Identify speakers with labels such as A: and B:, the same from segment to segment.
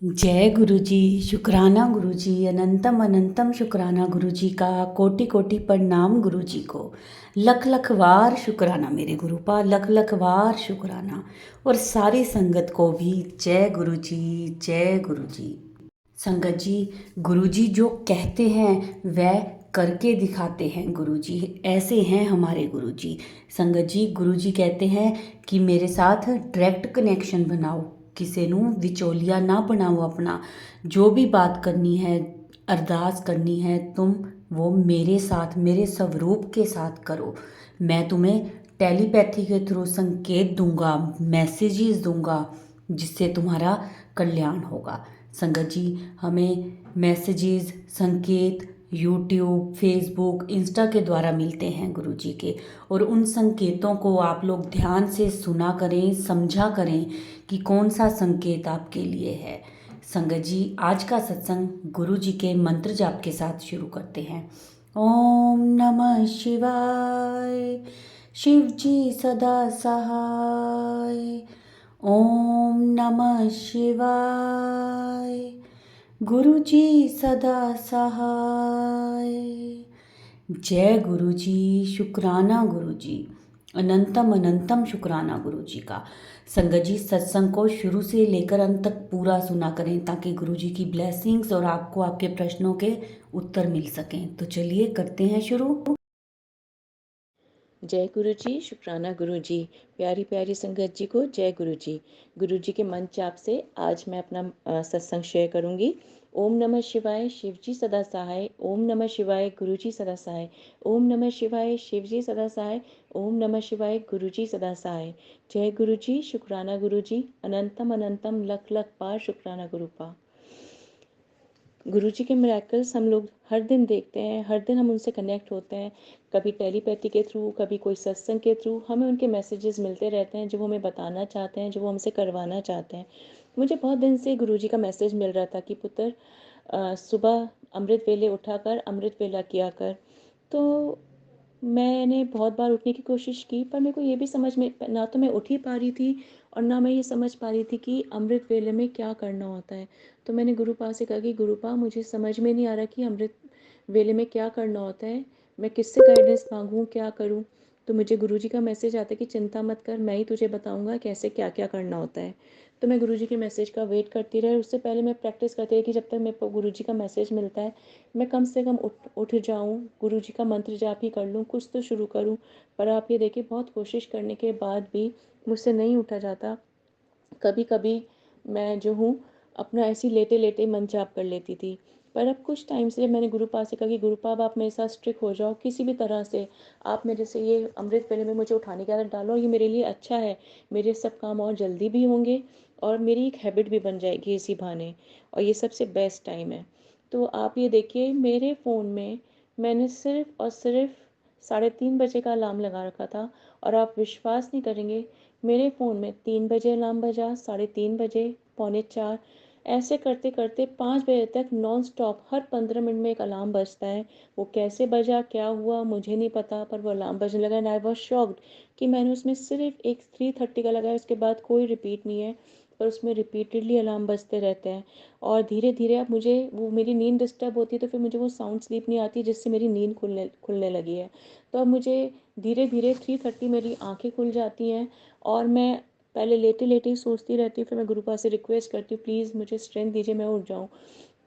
A: जय गुरु जी। शुक्राना गुरु जी, अनंतम अनंतम शुक्राना गुरु जी का। कोटि कोटि प्रणाम गुरु जी को। लख लख वार शुक्राना मेरे गुरु पा, लख लख वार शुक्राना। और सारी संगत को भी जय गुरु जी, जय गुरु जी। संगत जी, गुरु जी जो कहते हैं वह करके दिखाते हैं। गुरु जी ऐसे हैं हमारे गुरु जी। संगत जी, गुरु जी कहते हैं कि मेरे साथ डायरेक्ट कनेक्शन बनाओ, किसी ਨੂੰ विचोलिया ना बनाओ अपना। जो भी बात करनी है, अरदास करनी है, तुम वो मेरे साथ, मेरे स्वरूप के साथ करो। मैं तुम्हें टेलीपैथी के थ्रू संकेत दूंगा, मैसेजेस दूंगा, जिससे तुम्हारा कल्याण होगा। संगत जी, हमें मैसेजेस, संकेत यूट्यूब, फेसबुक, इंस्टा के द्वारा मिलते हैं गुरु जी के। और उन संकेतों को आप लोग ध्यान से सुना करें, समझा करें कि कौन सा संकेत आपके लिए है। संगत जी, आज का सत्संग गुरु जी के मंत्र जाप के साथ शुरू करते हैं। ओम नमः शिवाय। शिव जी सदा सहाय। ओम नमः शिवाय। गुरु जी सदा सहाय। जय गुरु जी। शुक्राना गुरु जी, अनंतम अनंतम शुक्राना गुरु जी का। संगत जी, सत्संग को शुरू से लेकर अंत तक पूरा सुना करें ताकि गुरु जी की ब्लेसिंग्स और आपको आपके प्रश्नों के उत्तर मिल सकें। तो चलिए करते हैं शुरू।
B: जय गुरु जी। शुक्राना गुरु जी। प्यारी प्यारी संगत जी को जय गुरु जी। गुरु जी के मंत्र जाप से आज मैं अपना सत्संग शेयर करूंगी। ओम नमः शिवाय, शिव जी सदा सहाय। ओम नमः शिवाय, गुरु जी सदा सहाय। ओम नमः शिवाय, शिव जी सदा सहाय। ओम नमः शिवाय, गुरु जी सदा सहाय। जय गुरु जी। शुक्राना गुरु जी। अनंतम अनंतम लख लख पार शुक्राना गुरु पा। गुरु जी के मिरेकल्स हम लोग हर दिन देखते हैं, हर दिन हम उनसे कनेक्ट होते हैं। कभी टेलीपैथी के थ्रू, कभी कोई सत्संग के थ्रू हमें उनके मैसेजेस मिलते रहते हैं जो वो हमें बताना चाहते हैं, जो वो हमसे करवाना चाहते हैं। मुझे बहुत दिन से गुरु जी का मैसेज मिल रहा था कि पुत्र सुबह अमृत वेले उठा कर अमृत वेला किया कर। तो मैंने बहुत बार उठने की कोशिश की, पर मेरे को ये भी समझ में ना तो मैं उठ ही पा रही थी और ना मैं ये समझ पा रही थी कि अमृत वेले में क्या करना होता है। तो मैंने गुरुपा से कहा कि गुरुपा, मुझे समझ में नहीं आ रहा कि अमृत वेले में क्या करना होता है, मैं किससे गाइडेंस मांगूँ, क्या करूँ। तो मुझे गुरुजी का मैसेज आता है कि चिंता मत कर, मैं ही तुझे बताऊँगा कैसे क्या क्या करना होता है। तो मैं गुरुजी के मैसेज का वेट करती रही। उससे पहले मैं प्रैक्टिस करती रही कि जब तक मेरे को गुरुजी का मैसेज मिलता है मैं कम से कम उठ जाऊँ, गुरुजी का मंत्र जाप ही कर लूँ, कुछ तो शुरू करूँ। पर आप ये देखिए, बहुत कोशिश करने के बाद भी मुझसे नहीं उठा जाता। कभी कभी मैं जो हूँ अपना ऐसे ही लेटे लेटे मन जाप कर लेती थी। पर अब कुछ टाइम से मैंने गुरुपा से कहा कि गुरुपा, अब आप मेरे साथ स्ट्रिक्ट हो जाओ, किसी भी तरह से आप मेरे से ये अमृत वेले में मुझे उठाने की आदत डालो। ये मेरे लिए अच्छा है, मेरे सब काम और जल्दी भी होंगे और मेरी एक हैबिट भी बन जाएगी इसी बहाने, और ये सबसे बेस्ट टाइम है। तो आप ये देखिए, मेरे फ़ोन में मैंने सिर्फ और सिर्फ 3:30 बजे का अलार्म लगा रखा था, और आप विश्वास नहीं करेंगे, मेरे फ़ोन में 3 बजे अलार्म बजा, 3:30 बजे, पौने 4, ऐसे करते करते 5 बजे तक नॉन स्टॉप हर 15 मिनट में एक अलार्म बजता है। वो कैसे बजा, क्या हुआ, मुझे नहीं पता, पर वो अलार्म बजने लगा एंड आई वॉज शॉक्ड कि मैंने उसमें सिर्फ एक 3:30 का लगाया, उसके बाद कोई रिपीट नहीं है, पर उसमें रिपीटेडली अलार्म बजते रहते हैं। और धीरे धीरे अब मुझे वो मेरी नींद डिस्टर्ब होती है, तो फिर मुझे वो साउंड स्लीप नहीं आती, जिससे मेरी नींद खुलने लगी है। तो अब मुझे धीरे धीरे 3:30 मेरी आंखें खुल जाती हैं, और मैं पहले लेटे लेटे ही सोचती रहती हूँ, फिर मैं गुरुपा से रिक्वेस्ट करती हूँ प्लीज़ मुझे स्ट्रेंथ दीजिए, मैं उठ जाऊँ।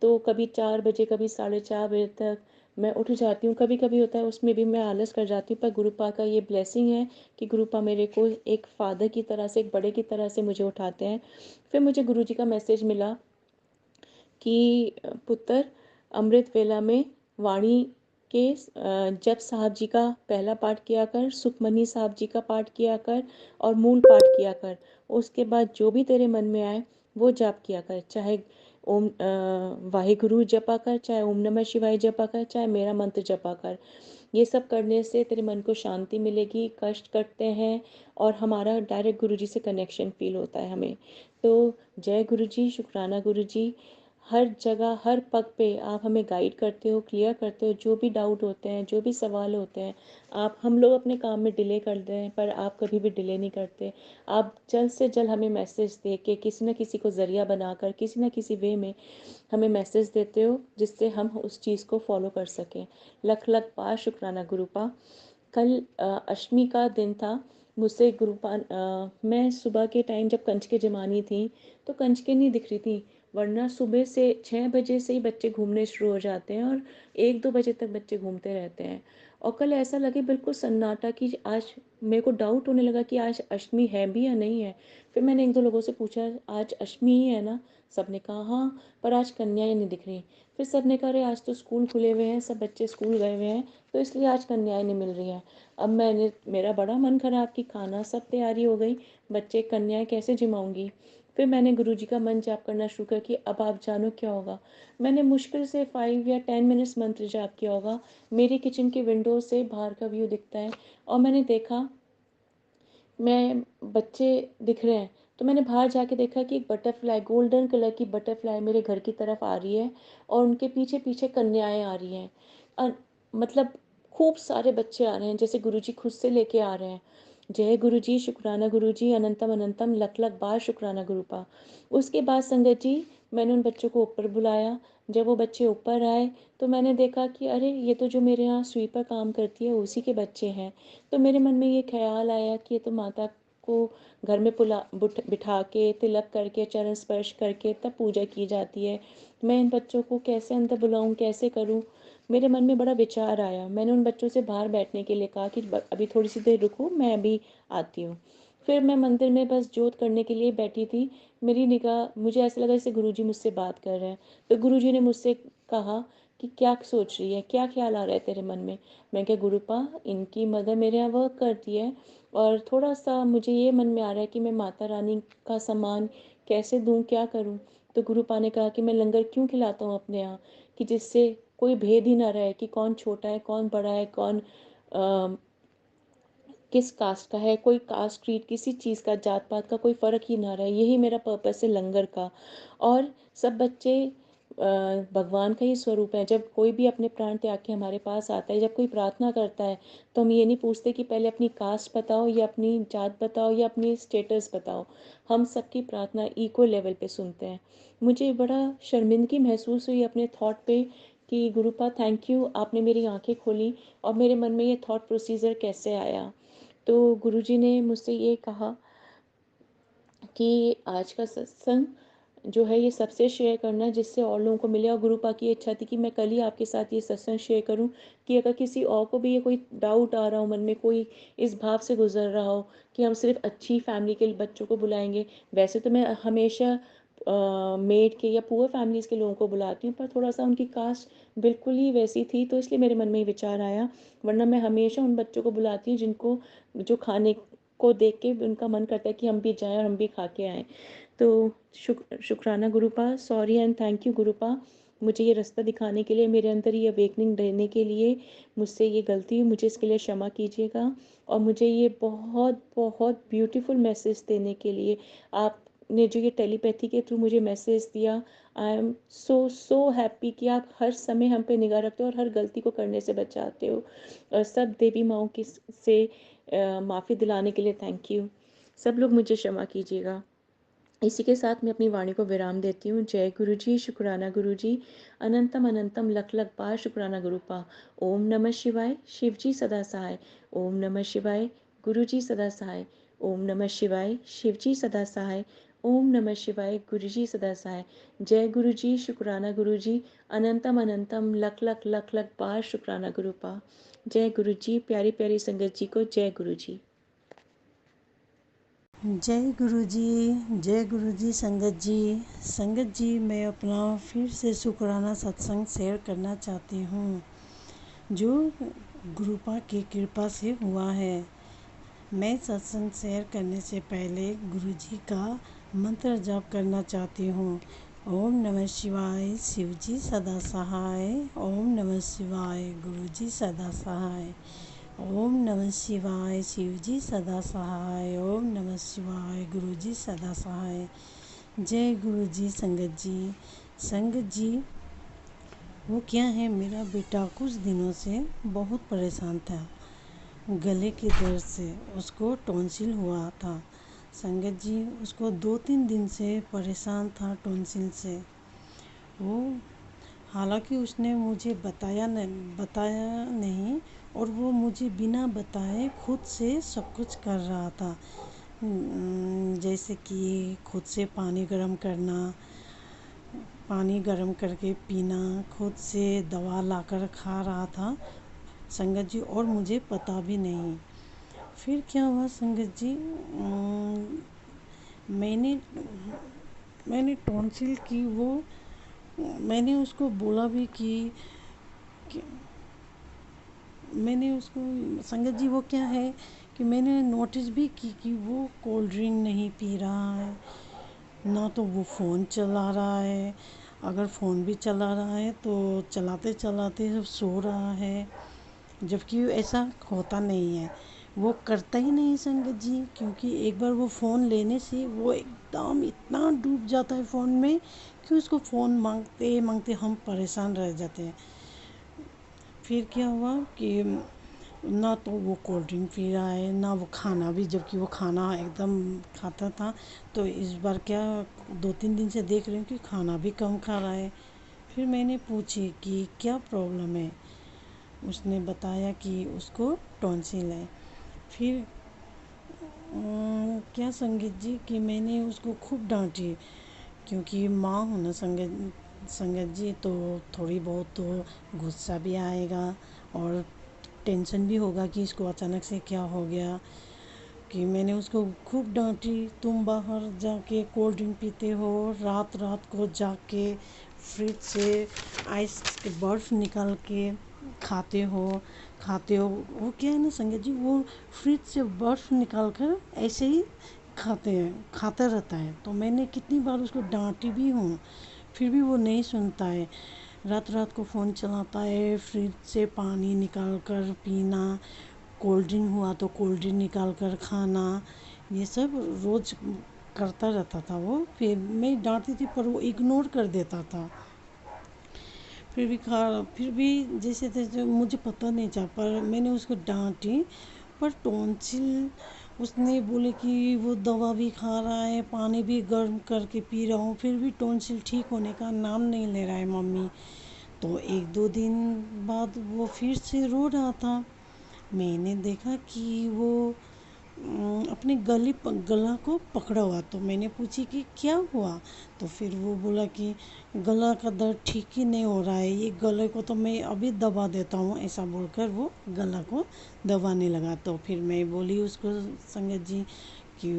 B: तो कभी 4 बजे, कभी 4:30 बजे तक मैं उठ जाती हूँ। कभी कभी होता है उसमें भी मैं आलस कर जाती हूँ, पर गुरुपा का ये ब्लेसिंग है कि गुरुपा मेरे को एक फादर की तरह से, एक बड़े की तरह से मुझे उठाते हैं। फिर मुझे गुरुजी का मैसेज मिला कि पुत्र, अमृत वेला में वाणी के जप साहब जी का पहला पाठ किया कर, सुखमनी साहब जी का पाठ किया कर और मूल पाठ किया कर। उसके बाद जो भी तेरे मन में आए वो जाप किया कर, चाहे ओम वाहिगुरु जपा कर, चाहे ओम नमः शिवाय जपा कर, चाहे मेरा मंत्र जपा कर। ये सब करने से तेरे मन को शांति मिलेगी, कष्ट कटते हैं और हमारा डायरेक्ट गुरु जी से कनेक्शन फील होता है हमें। तो जय गुरु जी। शुक्राना गुरु जी। हर जगह हर पग पे आप हमें गाइड करते हो, क्लियर करते हो, जो भी डाउट होते हैं, जो भी सवाल होते हैं। आप हम लोग अपने काम में डिले करते हैं पर आप कभी भी डिले नहीं करते। आप जल्द से जल्द हमें मैसेज दे के किसी न किसी को ज़रिया बनाकर किसी न किसी वे में हमें मैसेज देते हो जिससे हम उस चीज़ को फॉलो कर सकें। लख लख बार शुक्राना गुरुपा। कल अष्टमी का दिन था। मुझसे मैं सुबह के टाइम जब कंजकें जमानी थी तो कंजकें नहीं दिख रही थी, वरना सुबह से 6 बजे से ही बच्चे घूमने शुरू हो जाते हैं और 1-2 बजे तक बच्चे घूमते रहते हैं। और कल ऐसा लगे बिल्कुल सन्नाटा कि आज मेरे को डाउट होने लगा कि आज अष्टमी है भी या नहीं है। फिर मैंने 1-2 लोगों से पूछा, आज अष्टमी ही है ना? सबने कहा हाँ, पर आज कन्याएं नहीं दिख रही। फिर सबने कहा अरे आज तो स्कूल खुले हुए हैं, सब बच्चे स्कूल गए हुए हैं, तो इसलिए आज कन्याएं नहीं मिल रही हैं। अब मेरा बड़ा मन खराब कि खाना सब तैयारी हो गई, बच्चे कन्याएं कैसे जिमाऊंगी। फिर मैंने गुरुजी का मन जाप करना शुरू किया कि अब आप जानो क्या होगा। मैंने मुश्किल से 5 या 10 मिनट्स मंत्र जाप किया होगा। मेरी किचन की विंडो से बाहर का व्यू दिखता है और मैंने देखा मैं बच्चे दिख रहे हैं, तो मैंने बाहर जाके देखा कि एक बटरफ्लाई, गोल्डन कलर की बटरफ्लाई मेरे घर की तरफ आ रही है और उनके पीछे पीछे कन्याएं आ रही हैं। मतलब खूब सारे बच्चे आ रहे हैं जैसे गुरुजी खुद से लेके आ रहे हैं। जय गुरुजी, शुक्राना गुरुजी, अनंतम अनंतम, लख लख बार शुक्राना गुरुपा। उसके बाद संगत जी, मैंने उन बच्चों को ऊपर बुलाया। जब वो बच्चे ऊपर आए तो मैंने देखा कि अरे ये तो जो मेरे यहाँ स्वीपर काम करती है उसी के बच्चे हैं। तो मेरे मन में ये ख्याल आया कि ये तो माता को घर में बिठा के तिलक करके चरण स्पर्श करके तब पूजा की जाती है। मैं इन बच्चों को कैसे अंदर बुलाऊं, कैसे करूं। मेरे मन में बड़ा विचार आया। मैंने उन बच्चों से बाहर बैठने के लिए कहा कि अभी थोड़ी सी देर रुको, मैं अभी आती हूँ। फिर मैं मंदिर में बस जोत करने के लिए बैठी थी। मेरी निगाह, मुझे ऐसा लगा जैसे गुरुजी मुझसे बात कर रहे हैं। तो गुरुजी ने मुझसे कहा कि क्या सोच रही है, क्या ख्याल आ रहा है तेरे मन में। मैं क्या गुरुपा, इनकी मदर मेरे यहाँ वर्क करती है और थोड़ा सा मुझे ये मन में आ रहा है कि मैं माता रानी का सामान कैसे दूँ, क्या करूँ। तो गुरुपा ने कहा कि मैं लंगर क्यों खिलाता हूँ अपने यहाँ, कि जिससे कोई भेद ही ना रहे कि कौन छोटा है कौन बड़ा है, कौन किस कास्ट का है, कोई कास्ट क्रीड किसी चीज़ का, जात पात का कोई फ़र्क ही ना रहे। यही मेरा पर्पस है लंगर का। और सब बच्चे भगवान का ही स्वरूप है। जब कोई भी अपने प्राण त्याग के हमारे पास आता है, जब कोई प्रार्थना करता है, तो हम ये नहीं पूछते कि पहले अपनी कास्ट बताओ या अपनी जात बताओ या अपनी स्टेटस बताओ। हम सबकी प्रार्थना इक्वल लेवल पे सुनते हैं। मुझे बड़ा शर्मिंदगी महसूस हुई अपने थॉट पे कि गुरुपा थैंक यू, आपने मेरी आंखें खोली और मेरे मन में ये थॉट प्रोसीजर कैसे आया। तो गुरुजी ने मुझसे ये कहा कि आज का सत्संग जो है ये सबसे शेयर करना जिससे और लोगों को मिले। और गुरुपा की इच्छा थी कि मैं कल ही आपके साथ ये सत्संग शेयर करूं कि अगर किसी और को भी ये कोई डाउट आ रहा हो मन में, कोई इस भाव से गुजर रहा हो कि हम सिर्फ अच्छी फैमिली के बच्चों को बुलाएंगे। वैसे तो मैं हमेशा मेड के या पुअर फैमिलीज़ के लोगों को बुलाती हूँ, पर थोड़ा सा उनकी कास्ट बिल्कुल ही वैसी थी तो इसलिए मेरे मन में ये विचार आया। वरना मैं हमेशा उन बच्चों को बुलाती हूँ जिनको, जो खाने को देख के उनका मन करता है कि हम भी जाएं और हम भी खा के आएँ। तो शुक्राना गुरुपा, सॉरी एंड थैंक यू गुरुपा, मुझे ये रास्ता दिखाने के लिए, मेरे अंदर ये अवेकनिंग देने के लिए। मुझसे ये गलती हुई, मुझे इसके लिए क्षमा कीजिएगा। और मुझे ये बहुत बहुत ब्यूटीफुल मैसेज देने के लिए, आपने जो ये टेलीपैथी के थ्रू मुझे मैसेज दिया, I am so so happy कि आप हर समय हम पे निगाह रखते हो और हर गलती को करने से बचाते हो। और सब देवी माओं की से माफ़ी दिलाने के लिए थैंक यू। सब लोग मुझे क्षमा कीजिएगा। इसी के साथ मैं अपनी वाणी को विराम देती हूँ। जय गुरु जी, शुक्राना गुरु जी, अनंतम अनंतम लख लख बार शुक्राना गुरुपा। ओम नमः शिवाय, शिव जी सदा सहाय। ओम नमः शिवाय, गुरु जी सदा सहाय। ओम नमः शिवाय, शिव जी सदा सहाय। ओम नमः शिवाय, गुरु जी सदा सहाय। जय गुरु जी, शुक्राना गुरु जी, अनंतम अनंतम लख लख लख लख बार शुक्राना गुरुपा। जय गुरु जी, प्यारी प्यारी संगत जी को जय गुरु जी।
C: जय गुरु जी, जय गुरु जी। संगत जी मैं अपना फिर से शुक्राना सत्संग शेयर करना चाहती हूँ जो गुरुपा की कृपा से हुआ है। मैं सत्संग शेयर करने से पहले गुरु जी का मंत्र जाप करना चाहती हूँ। ओम नमः शिवाय, शिव जी सदा सहाय। ओम नमः शिवाय, गुरु जी सदा सहाय। ओम नमः शिवाय, शिव जी सदा सहाय। ओम नमः शिवाय, गुरु जी सदा सहाय। जय गुरु जी संगत जी। संगत जी, वो क्या है, मेरा बेटा कुछ दिनों से बहुत परेशान था गले के दर्द से। उसको टॉन्सिल हुआ था। संगत जी, उसको 2-3 दिन से परेशान था टॉन्सिल से। वो हालांकि उसने मुझे बताया नहीं, और वो मुझे बिना बताए खुद से सब कुछ कर रहा था। जैसे कि खुद से पानी गर्म करना, पानी गर्म करके पीना, खुद से दवा लाकर खा रहा था संगत जी, और मुझे पता भी नहीं। फिर क्या हुआ संगत जी, मैंने टॉन्सिल की वो मैंने उसको बोला भी कि मैंने उसको संगत जी, वो क्या है कि मैंने नोटिस भी की कि वो कोल्ड ड्रिंक नहीं पी रहा है, ना तो वो फ़ोन चला रहा है। अगर फ़ोन भी चला रहा है तो चलाते चलाते सो रहा है, जबकि ऐसा होता नहीं है। वो करता ही नहीं संगत जी, क्योंकि एक बार वो फ़ोन लेने से वो एकदम इतना डूब जाता है फ़ोन में कि उसको फ़ोन मांगते मांगते हम परेशान रह जाते हैं। फिर क्या हुआ कि ना तो वो कोल्ड ड्रिंक पी रहा है, ना वो खाना भी, जबकि वो खाना एकदम खाता था। तो इस बार क्या, 2-3 दिन से देख रही हूँ कि खाना भी कम खा रहा है। फिर मैंने पूछी कि क्या प्रॉब्लम है। उसने बताया कि उसको टॉन्सिल है। फिर क्या संगीत जी कि मैंने उसको खूब डांटी, क्योंकि माँ हूँ ना संगत जी, तो थोड़ी बहुत तो गुस्सा भी आएगा और टेंशन भी होगा कि इसको अचानक से क्या हो गया। कि मैंने उसको खूब डांटी, तुम बाहर जाके कोल्ड ड्रिंक पीते हो, रात रात को जाके फ्रिज से आइस के बर्फ़ निकाल के खाते हो। वो क्या है ना संगत जी, वो फ्रिज से बर्फ़ निकाल कर ऐसे ही खाता रहता है। तो मैंने कितनी बार उसको डांटी भी हूँ, फिर भी वो नहीं सुनता है। रात रात को फ़ोन चलाता है, फ्रिज से पानी निकाल कर पीना, कोल्ड ड्रिंक हुआ तो कोल्ड ड्रिंक निकाल कर खाना, ये सब रोज़ करता रहता था वो। फिर मैं डांटती थी पर वो इग्नोर कर देता था। फिर भी जैसे तैसे मुझे पता नहीं था, पर मैंने उसको डांटी। पर टॉन्सिल उसने बोले कि वो दवा भी खा रहा है, पानी भी गर्म करके पी रहा हूँ, फिर भी टॉन्सिल ठीक होने का नाम नहीं ले रहा है मम्मी। तो 1-2 दिन बाद वो फिर से रो रहा था। मैंने देखा कि वो अपने गला को पकड़ा हुआ। तो मैंने पूछी कि क्या हुआ। तो फिर वो बोला कि गला का दर्द ठीक ही नहीं हो रहा है, ये गले को तो मैं अभी दबा देता हूँ, ऐसा बोलकर वो गला को दबाने लगा। तो फिर मैं बोली उसको संगत जी कि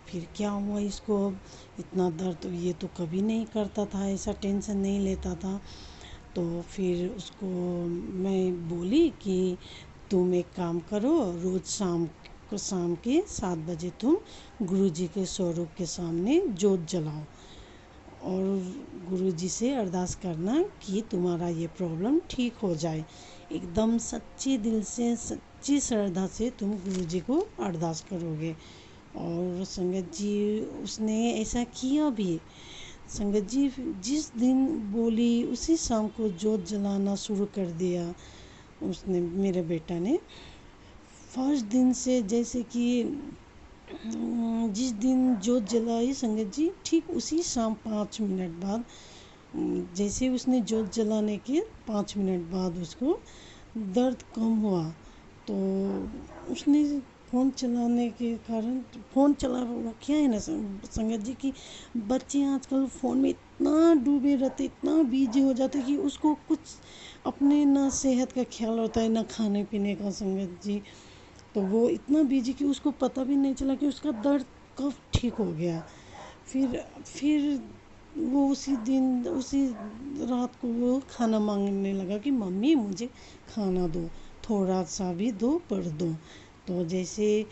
C: फिर क्या हुआ इसको, इतना दर्द तो ये तो कभी नहीं करता था, ऐसा टेंशन नहीं लेता था। तो फिर उसको मैं बोली कि तुम एक काम करो, रोज़ शाम के 7 बजे तुम गुरुजी के स्वरूप के सामने जोत जलाओ और गुरुजी से अरदास करना कि तुम्हारा ये प्रॉब्लम ठीक हो जाए। एकदम सच्चे दिल से, सच्ची श्रद्धा से तुम गुरुजी को अरदास करोगे। और संगत जी, उसने ऐसा किया भी। संगत जी, जिस दिन बोली उसी शाम को जोत जलाना शुरू कर दिया उसने, मेरे बेटा ने। फर्स्ट दिन से जैसे कि जिस दिन जोत जलाई संगत जी, ठीक उसी शाम 5 मिनट बाद, जैसे उसने जोत जलाने के 5 मिनट बाद उसको दर्द कम हुआ। तो उसने फ़ोन चलाने के कारण, फ़ोन चला, वो क्या है ना संगत जी कि बच्चे आजकल फ़ोन में इतना डूबे रहते, इतना बिजी हो जाते कि उसको कुछ अपने ना सेहत का ख्याल होता है ना खाने पीने का संगत जी। तो वो इतना बिजी कि उसको पता भी नहीं चला कि उसका दर्द कब ठीक हो गया। फिर वो उसी रात को वो खाना मांगने लगा कि मम्मी मुझे खाना दो, थोड़ा सा भी दो पर दो। तो जैसे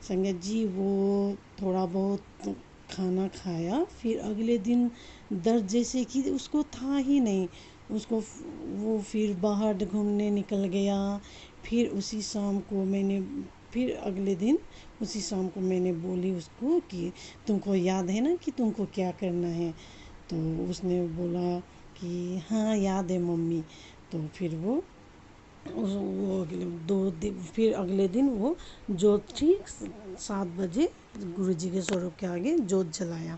C: संगत जी वो थोड़ा बहुत खाना खाया, फिर अगले दिन दर्द जैसे कि उसको था ही नहीं। वो फिर बाहर घूमने निकल गया। फिर उसी शाम को मैंने फिर अगले दिन उसी शाम को मैंने बोली उसको कि तुमको याद है ना कि तुमको क्या करना है। तो उसने बोला कि हाँ याद है मम्मी। तो फिर वो अगले 2 दिन फिर अगले दिन वो जोत ठीक 7 बजे गुरुजी के स्वरूप के आगे जोत जलाया।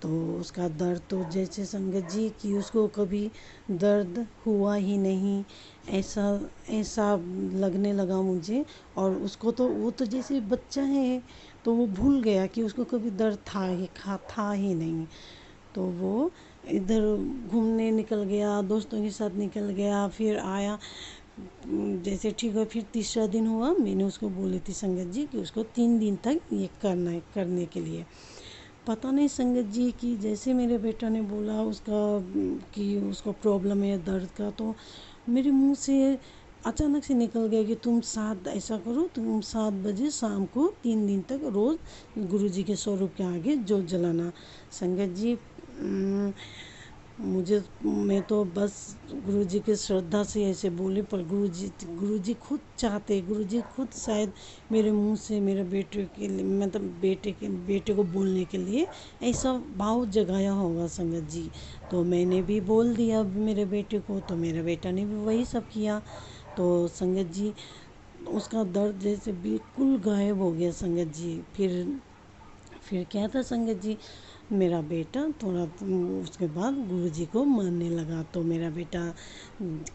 C: तो उसका दर्द तो जैसे संगत जी कि उसको कभी दर्द हुआ ही नहीं, ऐसा ऐसा लगने लगा मुझे। और उसको तो वो तो जैसे बच्चा है तो वो भूल गया कि उसको कभी दर्द था ही नहीं। तो वो इधर घूमने निकल गया, दोस्तों के साथ निकल गया, फिर आया। जैसे ठीक है, फिर तीसरा दिन हुआ, मैंने उसको बोली थी संगत जी कि उसको 3 दिन तक ये करना है, करने के लिए। पता नहीं संगत जी कि जैसे मेरे बेटा ने बोला उसका कि उसको प्रॉब्लम है दर्द का, तो मेरे मुंह से अचानक से निकल गया कि तुम 7 ऐसा करो, तुम 7 बजे शाम को 3 दिन तक रोज़ गुरुजी के स्वरूप के आगे जोत जलाना। संगत जी मैं तो बस गुरुजी की श्रद्धा से ऐसे बोले, पर गुरुजी खुद चाहते, गुरुजी खुद शायद मेरे मुंह से मेरे बेटे के लिए, मतलब बेटे को बोलने के लिए ऐसा भाव जगाया होगा संगत जी। तो मैंने भी बोल दिया मेरे बेटे को, तो मेरा बेटा ने भी वही सब किया। तो संगत जी उसका दर्द जैसे बिल्कुल गायब हो गया संगत जी। फिर क्या था संगत जी, मेरा बेटा थोड़ा उसके बाद गुरुजी को मानने लगा। तो मेरा बेटा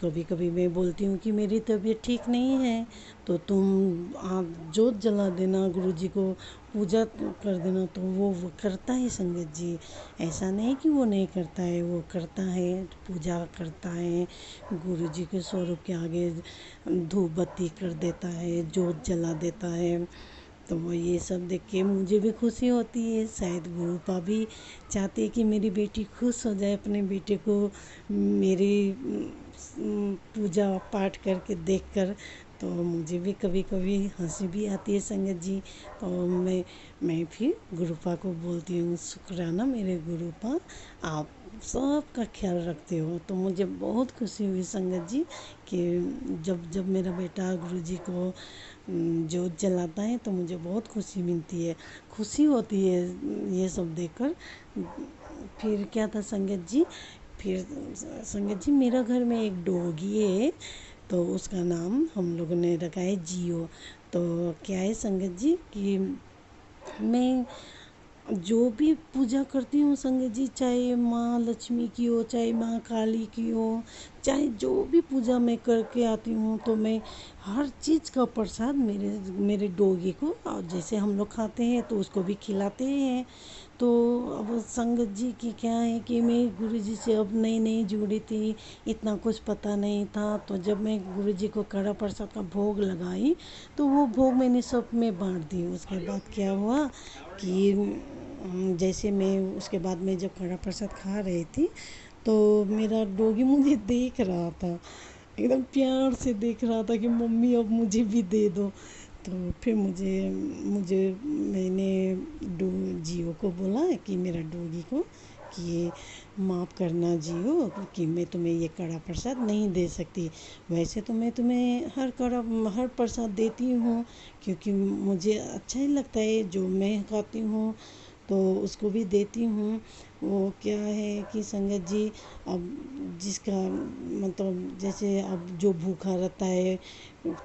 C: कभी कभी मैं बोलती हूँ कि मेरी तबीयत ठीक नहीं है तो तुम आप जोत जला देना, गुरुजी को पूजा कर देना, तो वो करता है संगत जी। ऐसा नहीं कि वो नहीं करता है, वो करता है, पूजा करता है, गुरुजी के स्वरूप के आगे धूप बत्ती कर देता है, जोत जला देता है। तो वो ये सब देख के मुझे भी खुशी होती है। शायद गुरुपा भी चाहते हैं कि मेरी बेटी खुश हो जाए अपने बेटे को मेरी पूजा पाठ करके देखकर। तो मुझे भी कभी कभी हंसी भी आती है संगत जी। तो मैं फिर गुरुपा को बोलती हूँ, शुक्राना मेरे गुरुपा, आप सबका ख्याल रखते हो। तो मुझे बहुत खुशी हुई संगत जी कि जब जब मेरा बेटा गुरुजी को जोत जलाता है तो मुझे बहुत खुशी मिलती है, खुशी होती है ये सब देखकर। फिर क्या था संगत जी, फिर संगत जी मेरा घर में एक डॉगी है, तो उसका नाम हम लोगों ने रखा है जियो। तो क्या है संगत जी कि मैं जो भी पूजा करती हूँ संगत जी, चाहे माँ लक्ष्मी की हो, चाहे माँ काली की हो, चाहे जो भी पूजा मैं करके आती हूँ, तो मैं हर चीज़ का प्रसाद मेरे डॉगी को, और जैसे हम लोग खाते हैं तो उसको भी खिलाते हैं। तो अब संगत जी की क्या है कि मैं गुरुजी से अब नई नई जुड़ी थी, इतना कुछ पता नहीं था। तो जब मैं गुरुजी को कड़ा प्रसाद का भोग लगाई तो वो भोग मैंने सब में बांट दी। उसके बाद क्या हुआ कि जैसे मैं उसके बाद में जब कड़ा प्रसाद खा रही थी तो मेरा डॉगी मुझे देख रहा था, एकदम प्यार से देख रहा था कि मम्मी अब मुझे भी दे दो। तो फिर मुझे मुझे मैंने जियो को बोला कि मेरा डॉगी को कि माफ़ करना जियो कि मैं तुम्हें ये कड़ा प्रसाद नहीं दे सकती। वैसे तो मैं तुम्हें हर प्रसाद देती हूँ क्योंकि मुझे अच्छा ही लगता है, जो मैं खाती हूँ तो उसको भी देती हूँ। वो क्या है कि संगत जी अब जिसका मतलब जैसे अब जो भूखा रहता है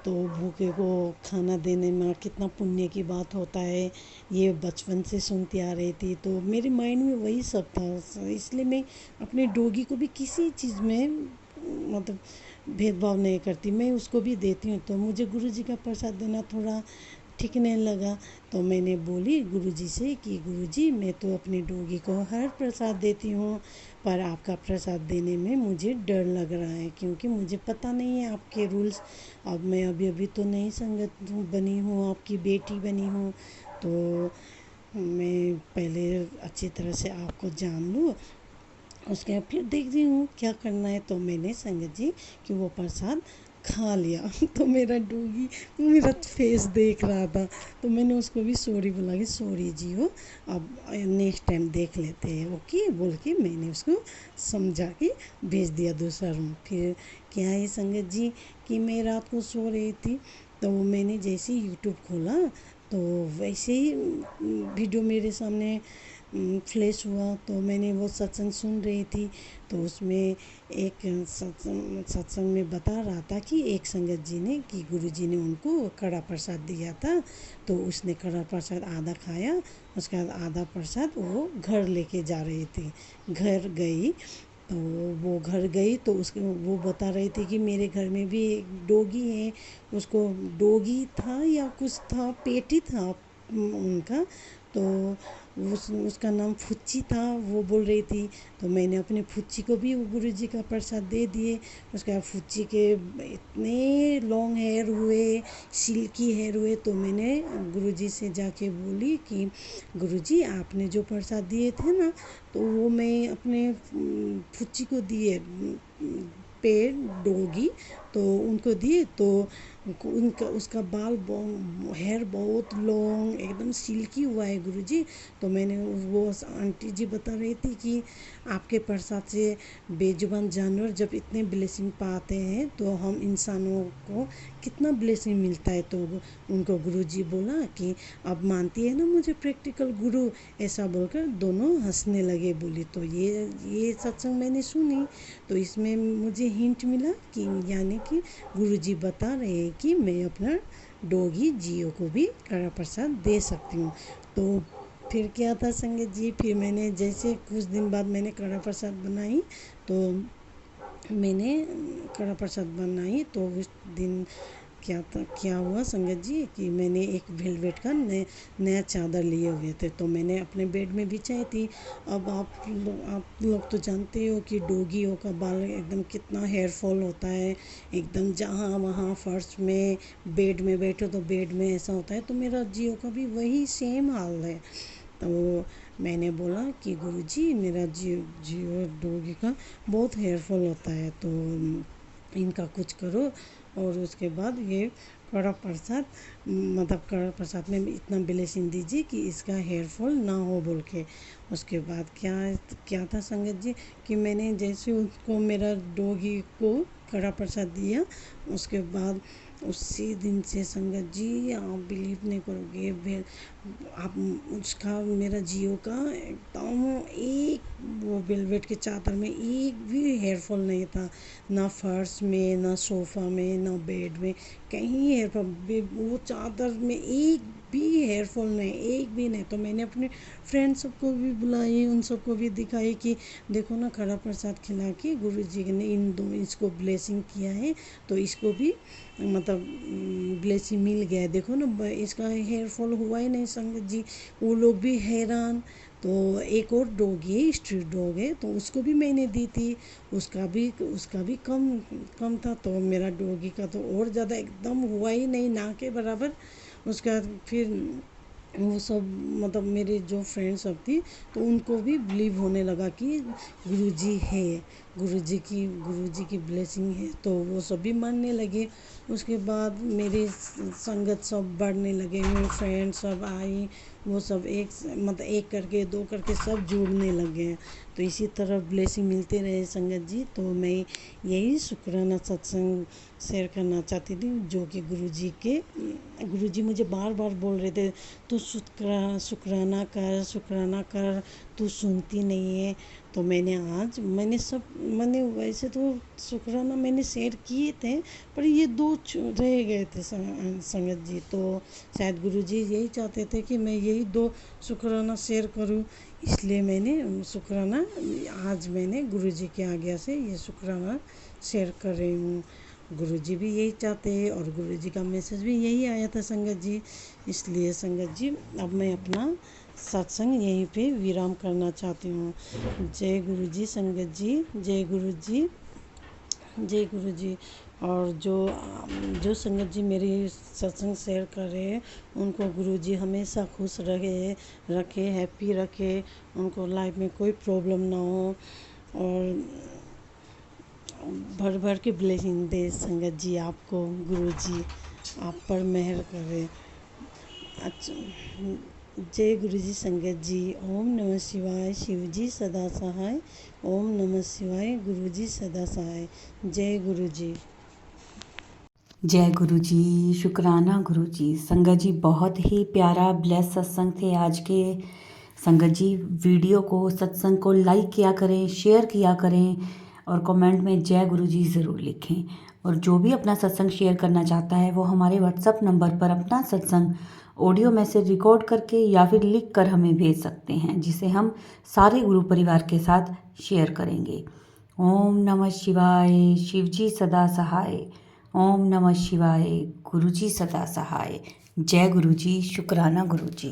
C: तो भूखे को खाना देने में कितना पुण्य की बात होता है, ये बचपन से सुनती आ रही थी। तो मेरे माइंड में वही सब था, इसलिए मैं अपने डॉगी को भी किसी चीज़ में मतलब भेदभाव नहीं करती, मैं उसको भी देती हूँ। तो मुझे गुरुजी का प्रसाद देना थोड़ा ठीक नहीं लगा, तो मैंने बोली गुरुजी से कि गुरुजी मैं तो अपने डॉगी को हर प्रसाद देती हूँ, पर आपका प्रसाद देने में मुझे डर लग रहा है क्योंकि मुझे पता नहीं है आपके रूल्स। अब मैं अभी अभी तो नई संगत बनी हूँ, आपकी बेटी बनी हूँ, तो मैं पहले अच्छी तरह से आपको जान लूँ, उसके बाद फिर देखती हूँ क्या करना है। तो मैंने संगत जी कि वो प्रसाद खा लिया तो मेरा डॉगी मेरा फेस देख रहा था, तो मैंने उसको भी सॉरी बोला कि सॉरी जी हो, अब नेक्स्ट टाइम देख लेते हैं ओके बोल के मैंने उसको समझा के भेज दिया दूसरा रूम। फिर क्या है संगत जी कि मैं रात को सो रही थी तो मैंने जैसे ही यूट्यूब खोला तो वैसे ही वीडियो मेरे सामने फ्लैश हुआ। तो मैंने वो सत्संग सुन रही थी। तो उसमें एक सत्संग में बता रहा था कि एक संगत जी ने कि गुरु जी ने उनको कड़ा प्रसाद दिया था। तो उसने कड़ा प्रसाद आधा खाया, उसके बाद आधा प्रसाद वो घर लेके जा रही थी। घर गई तो वो घर गई तो उसके वो बता रही थी कि मेरे घर में भी एक डॉगी है। उसको डॉगी था या कुछ था, पेटी था उनका। तो उसका नाम फुच्ची था, वो बोल रही थी। तो मैंने अपने फुच्ची को भी वो गुरु जी का प्रसाद दे दिए। उसके बाद फुच्ची के इतने लॉन्ग हेयर हुए, सिल्की हेयर हुए। तो मैंने गुरु जी से जाके बोली कि गुरु जी आपने जो प्रसाद दिए थे ना, तो वो मैं अपने फुच्ची को दिए, पेड़ डॉगी, तो उनको दिए। तो उनका उसका बाल हेयर बहुत लॉन्ग एकदम सिल्की हुआ है गुरुजी। तो मैंने वो आंटी जी बता रही थी कि आपके प्रसाद से बेजुबान जानवर जब इतने ब्लेसिंग पाते हैं तो हम इंसानों को कितना ब्लेसिंग मिलता है। तो उनको गुरुजी बोला कि अब मानती है ना मुझे प्रैक्टिकल गुरु, ऐसा बोलकर दोनों हंसने लगे। बोली तो ये सत्संग मैंने सुनी। तो इसमें मुझे हिंट मिला कि यानी कि गुरुजी बता रहे हैं कि मैं अपना डॉगी जियो को भी कड़ा प्रसाद दे सकती हूँ। तो फिर क्या था संगत जी, फिर मैंने जैसे कुछ दिन बाद मैंने कड़ा प्रसाद बनाई। तो मैंने कड़ा प्रसाद बनाई तो उस दिन क्या हुआ संगत जी कि मैंने एक वेलवेट का नया चादर लिए हुए थे। तो मैंने अपने बेड में बिछाई थी। अब आप लोग तो जानते हो कि डॉगियों का बाल एकदम कितना हेयर फॉल होता है, एकदम जहाँ वहाँ फर्श में, बेड में बैठो तो बेड में ऐसा होता है। तो मेरा जियो का भी वही सेम हाल है। तो मैंने बोला कि गुरुजी मेरा जियो डॉगी का बहुत हेयर फॉल होता है, तो इनका कुछ करो। और उसके बाद ये कड़ा प्रसाद मतलब कड़ा प्रसाद में इतना ब्लेसिंग दीजिए कि इसका हेयर फॉल ना हो बोल के। उसके बाद क्या था संगत जी कि मैंने जैसे उसको मेरा डॉगी को कड़ा प्रसाद दिया, उसके बाद उसी दिन से संगत जी आप बिलीव नहीं करोगे, आप उसका मेरा जियो का एकदम एक वो वेलवेट के चादर में एक भी हेयर फॉल नहीं था। ना फर्श में, ना सोफ़ा में, ना बेड में, कहीं हेयर फॉल, वो चादर में एक भी हेयर फॉल नहीं, एक भी नहीं। तो मैंने अपने फ्रेंड सबको भी बुलाई, उन सबको भी दिखाई कि देखो ना कड़ा प्रसाद खिला के गुरु जी ने इसको ब्लेसिंग किया है, तो इसको भी मतलब ब्लेसिंग मिल गया। देखो ना इसका हेयर फॉल हुआ ही नहीं संगत जी। वो लोग भी हैरान। तो एक और डॉग है, स्ट्रीट डॉग है, तो उसको भी मैंने दी थी। उसका भी कम था। तो मेरा डॉगी का तो और ज़्यादा एकदम हुआ ही नहीं, ना के बराबर। उसका फिर वो सब मतलब मेरे जो फ्रेंड सब थी तो उनको भी बिलीव होने लगा कि गुरुजी है, गुरुजी की ब्लेसिंग है। तो वो सब भी मानने लगे। उसके बाद मेरी संगत सब बढ़ने लगे, मेरे फ्रेंड सब आई, वो सब एक करके दो करके सब जुड़ने लगे। तो इसी तरह ब्लेसिंग मिलते रहे संगत जी। तो मैं यही शुक्राना सत्संग शेयर करना चाहती थी, जो कि गुरुजी मुझे बार बार बोल रहे थे तू शुक्राना कर, तू सुनती नहीं है। तो मैंने वैसे तो शुक्राना मैंने शेयर किए थे, पर ये दो रह गए थे संगत जी। तो शायद गुरुजी यही चाहते थे कि मैं यही दो शुक्राना शेयर करूं, इसलिए मैंने शुक्राना आज मैंने गुरुजी की आज्ञा से ये शुक्राना शेयर कर रही हूँ। गुरुजी भी यही चाहते हैं और गुरुजी का मैसेज भी यही आया था संगत जी। इसलिए संगत जी अब मैं अपना सत्संग यहीं पे विराम करना चाहती हूँ। जय गुरु जी संगत जी, जय गुरु जी, जय गुरु जी। और जो संगत जी मेरी सत्संग शेयर कर रहे हैं उनको गुरु जी हमेशा खुश रखे, हैप्पी रखे, उनको लाइफ में कोई प्रॉब्लम ना हो और भर भर के ब्लेसिंग दे संगत जी आपको। गुरु जी आप पर मेहर करे। अच्छा, जय गुरु जी संगत जी। ओम नमः शिवाय, शिव जी सदा सहाय। ओम नमः शिवाय, गुरु जी सदा सहाय। जय गुरु जी।
A: जय गुरु जी, शुक्राना गुरु जी। संगत जी, बहुत ही प्यारा ब्लेस सत्संग थे आज के। संगत जी, वीडियो को, सत्संग को लाइक किया करें, शेयर किया करें और कमेंट में जय गुरु जी ज़रूर लिखें। और जो भी अपना सत्संग शेयर करना चाहता है वो हमारे व्हाट्सएप नंबर पर अपना सत्संग ऑडियो मैसेज रिकॉर्ड करके या फिर लिख कर हमें भेज सकते हैं, जिसे हम सारे गुरु परिवार के साथ शेयर करेंगे। ओम नमः शिवाय, शिव जी सदा सहाय। ओम नमः शिवाय, गुरु जी सदा सहाय। जय गुरु जी, शुक्राना गुरु जी।